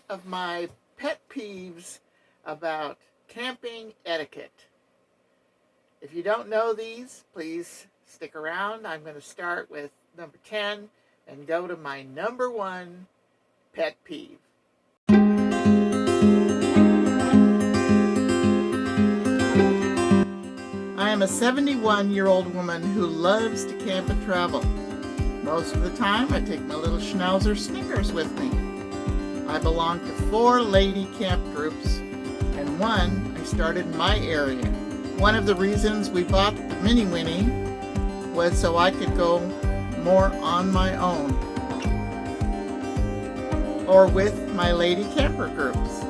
of my pet peeves about camping etiquette. If you don't know these, please stick around. I'm going to start with number 10 and go to my number 1 pet peeve. I am a 71-year-old woman who loves to camp and travel. Most of the time, I take my little Schnauzer Snickers with me. I belong to 4 lady camp groups, and one I started in my area. One of the reasons we bought the Minnie Winnie was so I could go more on my own or with my lady camper groups.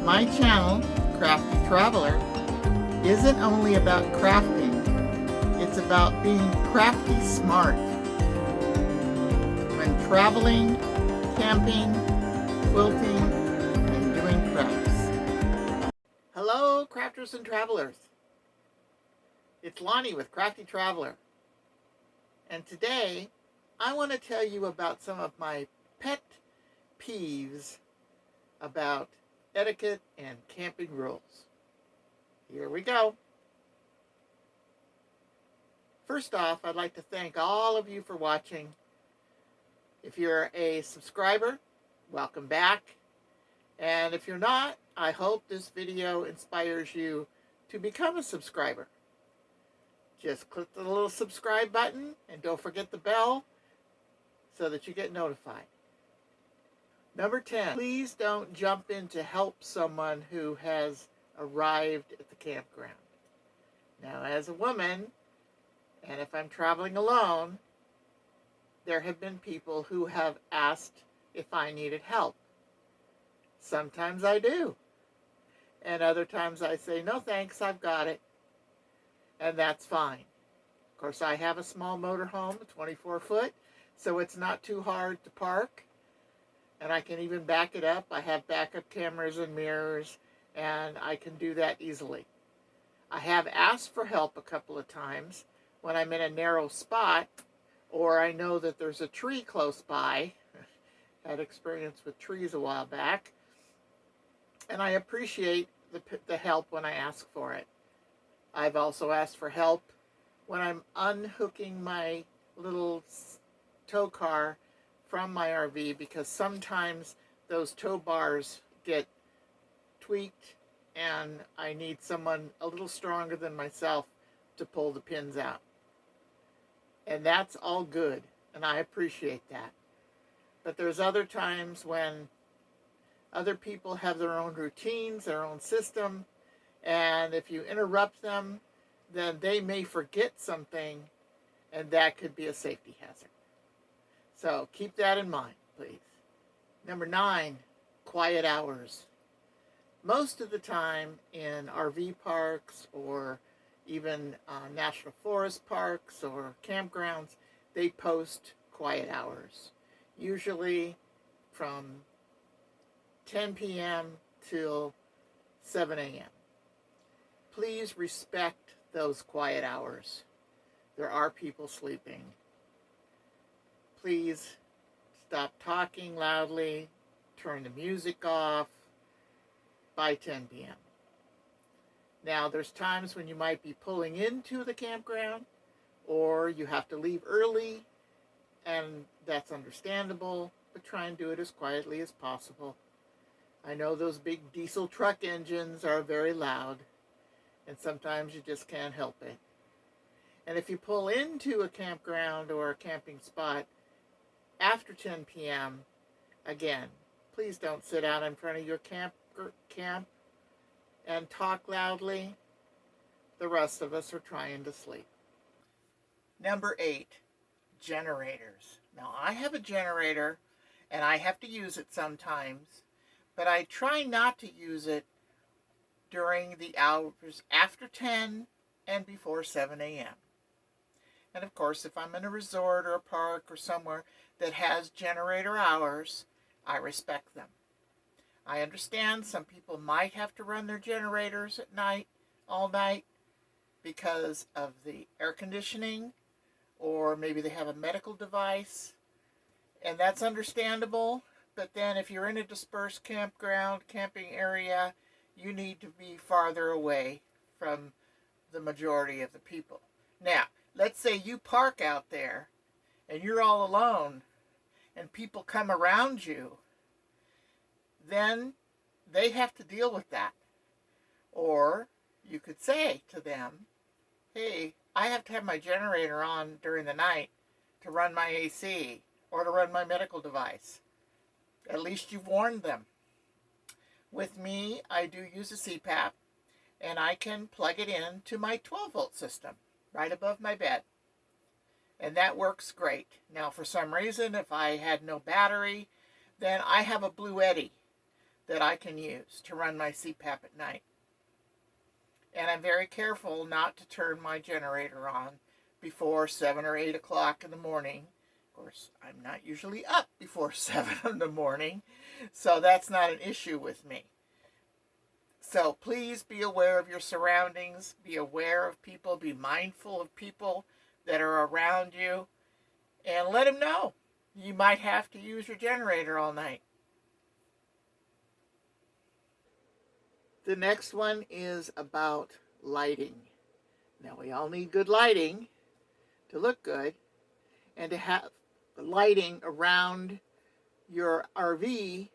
My channel, Crafty Traveler, isn't only about crafting, it's about being crafty smart. When traveling, camping, quilting, and doing crafts. Hello, crafters and travelers. It's Lonnie with Crafty Traveler. And today, I want to tell you about some of my pet peeves about etiquette and camping rules. Here we go. First off, I'd like to thank all of you for watching. If you're a subscriber, welcome back. And if you're not, I hope this video inspires you to become a subscriber. Just click the little subscribe button and don't forget the bell so that you get notified. Number 10, please don't jump in to help someone who has arrived at the campground. Now, as a woman, and if I'm traveling alone, there have been people who have asked if I needed help. Sometimes I do. And other times I say, no thanks, I've got it. And that's fine. Of course, I have a small motorhome, 24 foot, so it's not too hard to park. And I can even back it up. I have backup cameras and mirrors, and I can do that easily. I have asked for help a couple of times when I'm in a narrow spot, or I know that there's a tree close by. Had experience with trees a while back. And I appreciate the help when I ask for it. I've also asked for help when I'm unhooking my little tow car from my RV, because sometimes those tow bars get tweaked and I need someone a little stronger than myself to pull the pins out. And that's all good, and I appreciate that. But there's other times when other people have their own routines, their own system, and if you interrupt them, then they may forget something, and that could be a safety hazard. So keep that in mind, please. Number 9, quiet hours. Most of the time in RV parks or even national forest parks or campgrounds, they post quiet hours, usually from 10 p.m. till 7 a.m. Please respect those quiet hours. There are people sleeping. Please stop talking loudly, turn the music off by 10 p.m. Now, there's times when you might be pulling into the campground or you have to leave early, and that's understandable, but try and do it as quietly as possible. I know those big diesel truck engines are very loud, and sometimes you just can't help it. And if you pull into a campground or a camping spot after 10 p.m., again, please don't sit out in front of your camp and talk loudly. The rest of us are trying to sleep. Number 8, generators. Now, I have a generator, and I have to use it sometimes, but I try not to use it during the hours after 10 and before 7 a.m. And of course, if I'm in a resort or a park or somewhere that has generator hours, I respect them. I understand some people might have to run their generators at night, all night, because of the air conditioning, or maybe they have a medical device, and that's understandable, but then if you're in a dispersed campground, camping area, you need to be farther away from the majority of the people. Now, let's say you park out there and you're all alone and people come around you, then they have to deal with that. Or you could say to them, hey, I have to have my generator on during the night to run my AC or to run my medical device. At least you've warned them. With me, I do use a CPAP, and I can plug it in to my 12-volt system right above my bed. And that works great. Now, for some reason, if I had no battery, then I have a Blue Eddy that I can use to run my CPAP at night. And I'm very careful not to turn my generator on before 7 or 8 o'clock in the morning. Of course, I'm not usually up before 7 in the morning, so that's not an issue with me. So please be aware of your surroundings, be aware of people, be mindful of people that are around you, and let them know you might have to use your generator all night. The next one is about lighting. Now, we all need good lighting to look good, and to have lighting around your RV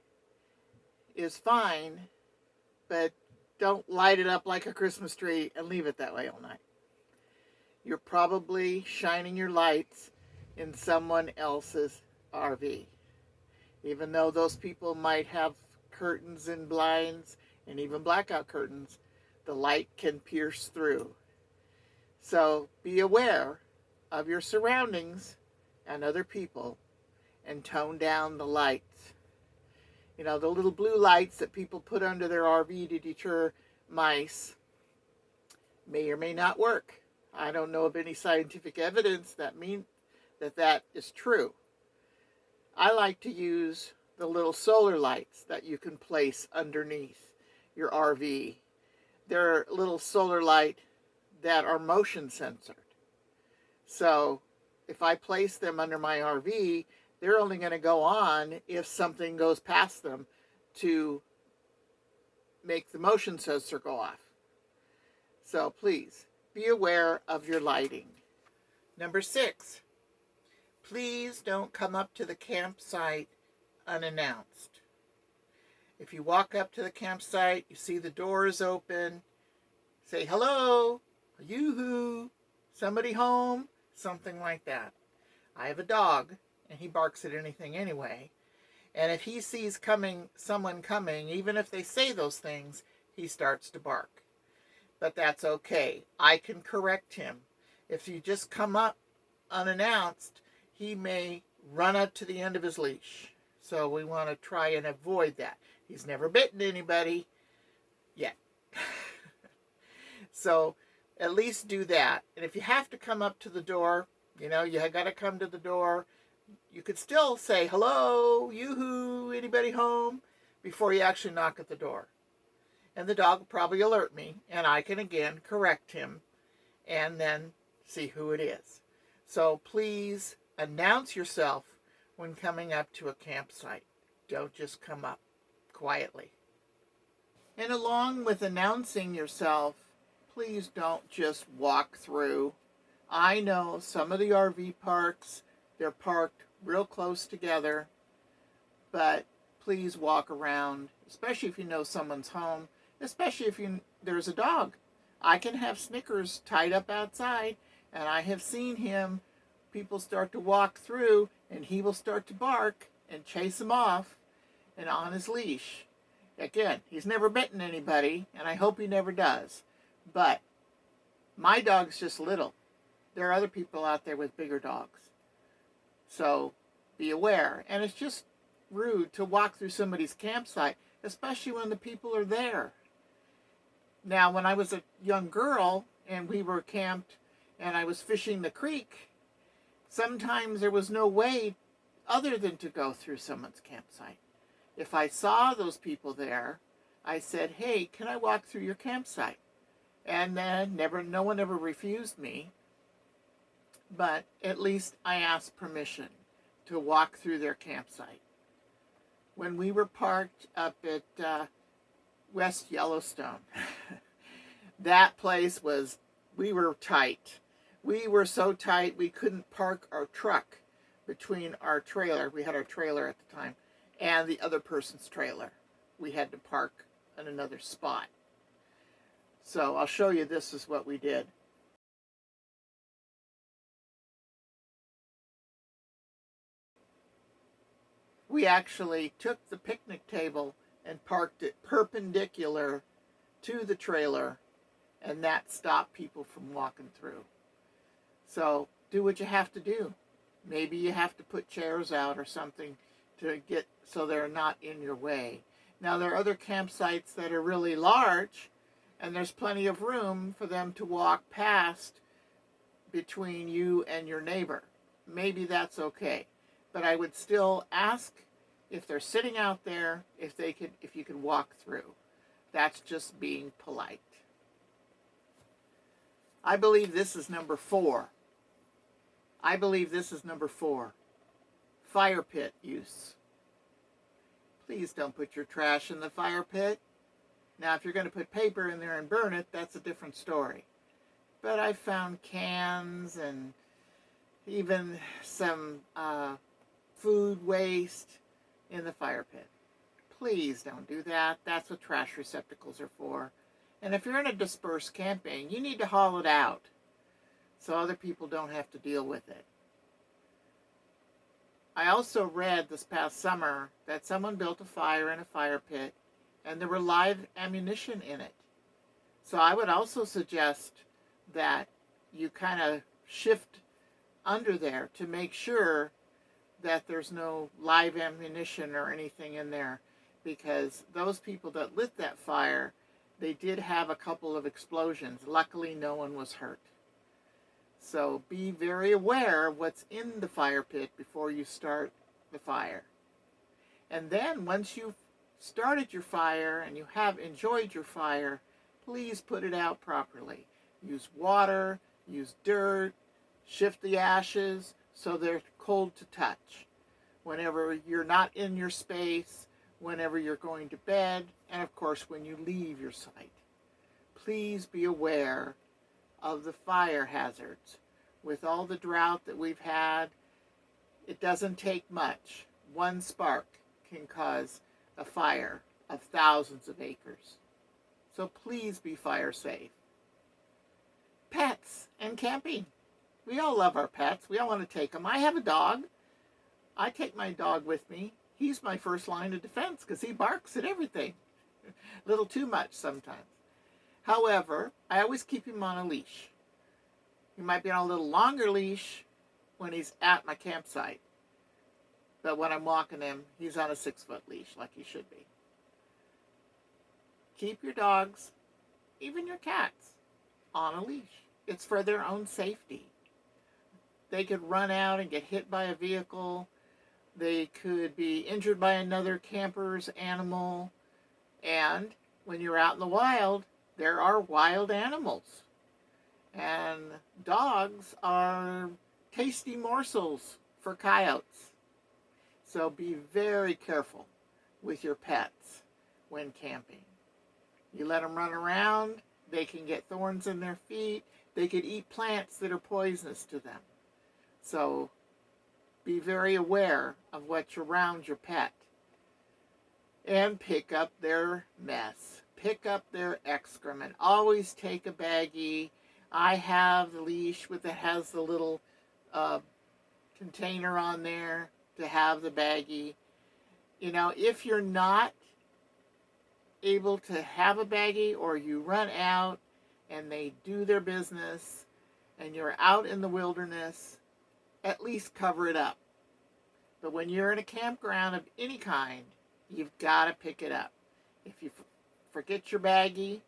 is fine, but don't light it up like a Christmas tree and leave it that way all night. You're probably shining your lights in someone else's RV. Even though those people might have curtains and blinds and even blackout curtains, the light can pierce through. So be aware of your surroundings and other people and tone down the lights. You know, the little blue lights that people put under their RV to deter mice may or may not work. I don't know of any scientific evidence that means that is true. I like to use the little solar lights that you can place underneath your RV. They're little solar light that are motion censored. So if I place them under my RV, they're only going to go on if something goes past them to make the motion sensor go off. So please be aware of your lighting. Number 6, please don't come up to the campsite unannounced. If you walk up to the campsite, you see the doors open, say hello, yoo-hoo, somebody home, something like that. I have a dog, and he barks at anything anyway. And if he sees someone coming, even if they say those things, he starts to bark. But that's okay. I can correct him. If you just come up unannounced, he may run up to the end of his leash. So we want to try and avoid that. He's never bitten anybody yet. So at least do that. And if you have to come up to the door, you know, you got to come to the door. You could still say, hello, yoo-hoo, anybody home, before you actually knock at the door. And the dog will probably alert me, and I can again correct him and then see who it is. So please announce yourself when coming up to a campsite. Don't just come up quietly. And along with announcing yourself, please don't just walk through. I know some of the RV parks, they're parked real close together, but please walk around, especially if you know someone's home, especially if there's a dog. I can have Snickers tied up outside, and I have seen people start to walk through, and he will start to bark and chase them off and on his leash. Again, he's never bitten anybody, and I hope he never does. But my dog's just little. There are other people out there with bigger dogs. So be aware. And it's just rude to walk through somebody's campsite, especially when the people are there. Now, when I was a young girl and we were camped and I was fishing the creek, sometimes there was no way other than to go through someone's campsite. If I saw those people there, I said, hey, can I walk through your campsite? And then no one ever refused me. But at least I asked permission to walk through their campsite. when we were parked up at West Yellowstone. That place was, we were tight. We were so tight we couldn't park our truck between our trailer, we had our trailer at the time, and the other person's trailer. We had to park in another spot. So I'll show you, this is what we did. We actually took the picnic table and parked it perpendicular to the trailer, and that stopped people from walking through. So do what you have to do. Maybe you have to put chairs out or something to get so they're not in your way. Now, there are other campsites that are really large, and there's plenty of room for them to walk past between you and your neighbor. Maybe that's okay. But I would still ask, if they're sitting out there, if you could walk through. That's just being polite. I believe this is number 4. I believe this is number 4. Fire pit use. Please don't put your trash in the fire pit. Now, if you're going to put paper in there and burn it, that's a different story. But I found cans and even some food waste in the fire pit. Please don't do that. That's what trash receptacles are for. And if you're in a dispersed camping, you need to haul it out so other people don't have to deal with it. I also read this past summer that someone built a fire in a fire pit and there were live ammunition in it. So I would also suggest that you kind of shift under there to make sure that there's no live ammunition or anything in there, because those people that lit that fire, they did have a couple of explosions. Luckily, no one was hurt. So be very aware of what's in the fire pit before you start the fire. And then once you've started your fire and you have enjoyed your fire, please put it out properly. Use water, use dirt, shift the ashes so they're cold to touch. Whenever you're not in your space, whenever you're going to bed, and of course when you leave your site. Please be aware of the fire hazards. With all the drought that we've had, it doesn't take much. One spark can cause a fire of thousands of acres. So please be fire safe. Pets and camping. We all love our pets. We all want to take them. I have a dog. I take my dog with me. He's my first line of defense because he barks at everything. A little too much sometimes. However, I always keep him on a leash. He might be on a little longer leash when he's at my campsite. But when I'm walking him, he's on a 6-foot leash like he should be. Keep your dogs, even your cats, on a leash. It's for their own safety. They could run out and get hit by a vehicle. They could be injured by another camper's animal. And when you're out in the wild, there are wild animals. And dogs are tasty morsels for coyotes. So be very careful with your pets when camping. You let them run around, they can get thorns in their feet. They could eat plants that are poisonous to them. So be very aware of what's around your pet. And pick up their mess. Pick up their excrement. Always take a baggie. I have the leash that has the little container on there to have the baggie. You know, if you're not able to have a baggie, or you run out and they do their business and you're out in the wilderness, at least cover it up. But when you're in a campground of any kind, you've got to pick it up. If you forget your baggie,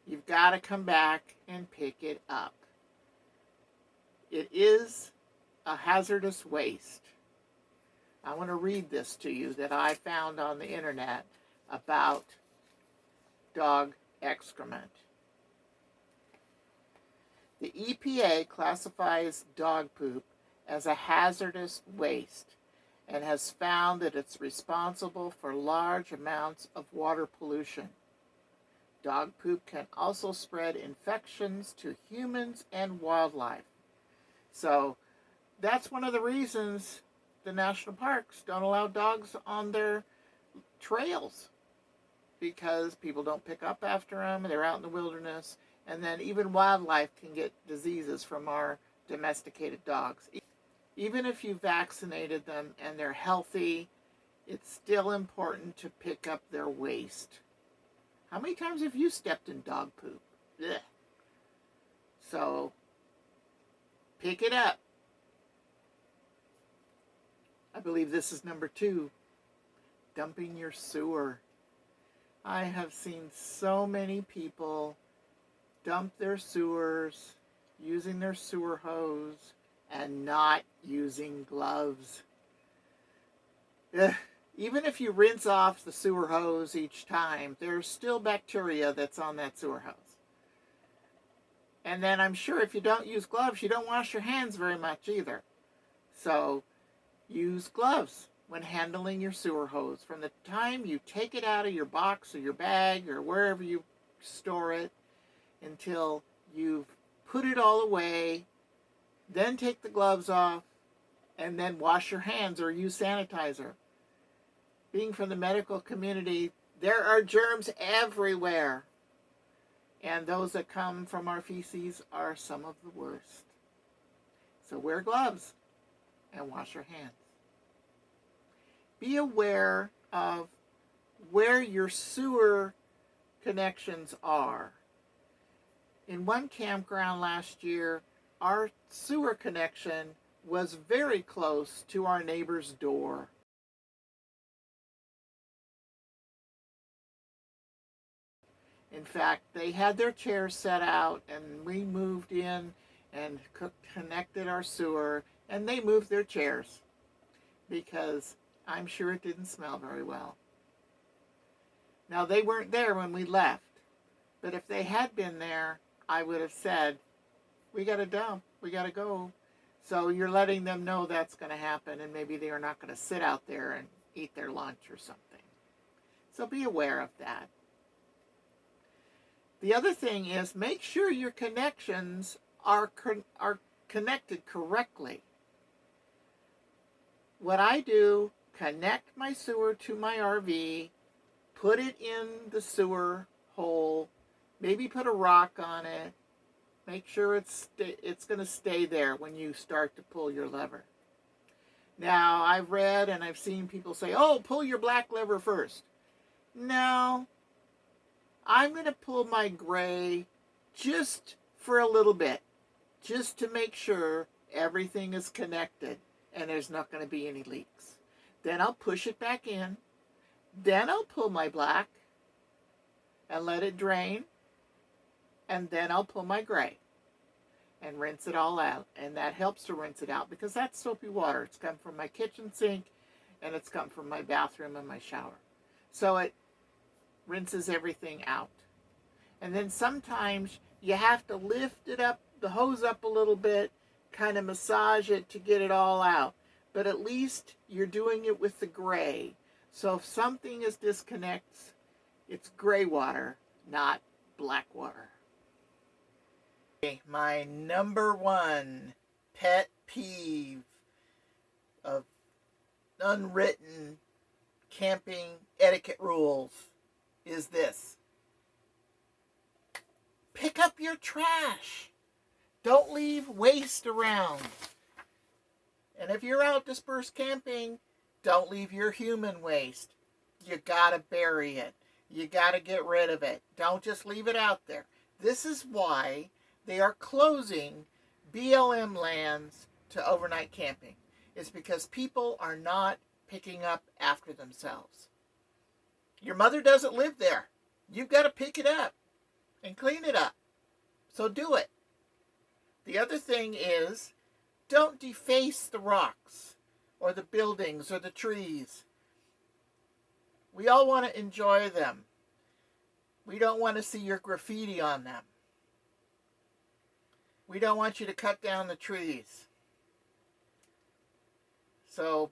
you've got to come back and pick it up. It is a hazardous waste. I want to read this to you that I found on the internet about dog excrement. The EPA classifies dog poop as a hazardous waste and has found that it's responsible for large amounts of water pollution. Dog poop can also spread infections to humans and wildlife. So that's one of the reasons the national parks don't allow dogs on their trails, because people don't pick up after them. They're out in the wilderness, and then even wildlife can get diseases from our domesticated dogs. Even if you vaccinated them and they're healthy, it's still important to pick up their waste. How many times have you stepped in dog poop? Ugh. So, pick it up. I believe this is number 2, dumping your sewer. I have seen so many people dump their sewers using their sewer hose and not using gloves. Ugh. Even if you rinse off the sewer hose each time, there's still bacteria that's on that sewer hose. And then I'm sure if you don't use gloves, you don't wash your hands very much either. So use gloves when handling your sewer hose. From the time you take it out of your box or your bag or wherever you store it until you've put it all away, then take the gloves off, and then wash your hands or use sanitizer. Being from the medical community, there are germs everywhere. And those that come from our feces are some of the worst. So wear gloves and wash your hands. Be aware of where your sewer connections are. In one campground last year, our sewer connection was very close to our neighbor's door. In fact, they had their chairs set out, and we moved in and connected our sewer, and they moved their chairs because I'm sure it didn't smell very well. Now, they weren't there when we left, but if they had been there, I would have said, we got to dump, we got to go. So you're letting them know that's going to happen, and maybe they are not going to sit out there and eat their lunch or something. So be aware of that. The other thing is, make sure your connections are connected correctly. What I do, connect my sewer to my RV, put it in the sewer hole, maybe put a rock on it, make sure it's going to stay there when you start to pull your lever. Now, I've read and I've seen people say, oh, pull your black lever first. No, I'm going to pull my gray just for a little bit, just to make sure everything is connected and there's not going to be any leaks. Then I'll push it back in. Then I'll pull my black and let it drain. And then I'll pull my gray and rinse it all out. And that helps to rinse it out because that's soapy water. It's come from my kitchen sink and it's come from my bathroom and my shower. So it rinses everything out. And then sometimes you have to lift it up, the hose up a little bit, kind of massage it to get it all out. But at least you're doing it with the gray. So if something is disconnects, it's gray water, not black water. Okay, my number 1 pet peeve of unwritten camping etiquette rules is this. Pick up your trash. Don't leave waste around. And if you're out dispersed camping, don't leave your human waste. You gotta bury it. You gotta get rid of it. Don't just leave it out there. This is why they are closing BLM lands to overnight camping. It's because people are not picking up after themselves. Your mother doesn't live there. You've got to pick it up and clean it up. So do it. The other thing is, don't deface the rocks or the buildings or the trees. We all want to enjoy them. We don't want to see your graffiti on them. We don't want you to cut down the trees. So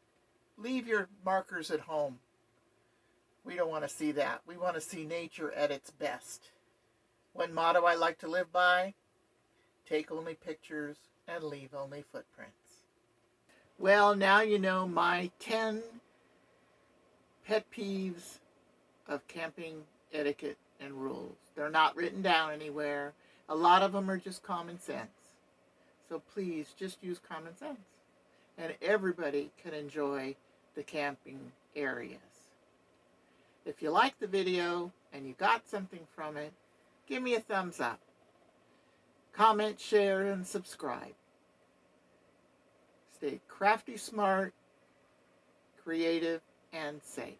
Leave your markers at home. We don't want to see that. We want to see nature at its best. One motto I like to live by: take only pictures and leave only footprints. Well, now you know my 10 pet peeves of camping etiquette and rules. They're not written down anywhere. A lot of them are just common sense. So please just use common sense. And everybody can enjoy the camping areas. If you like the video and you got something from it, give me a thumbs up. Comment, share, and subscribe. Stay crafty, smart, creative, and safe.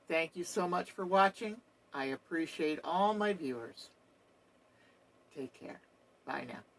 Thank you so much for watching. I appreciate all my viewers. Take care. Bye now.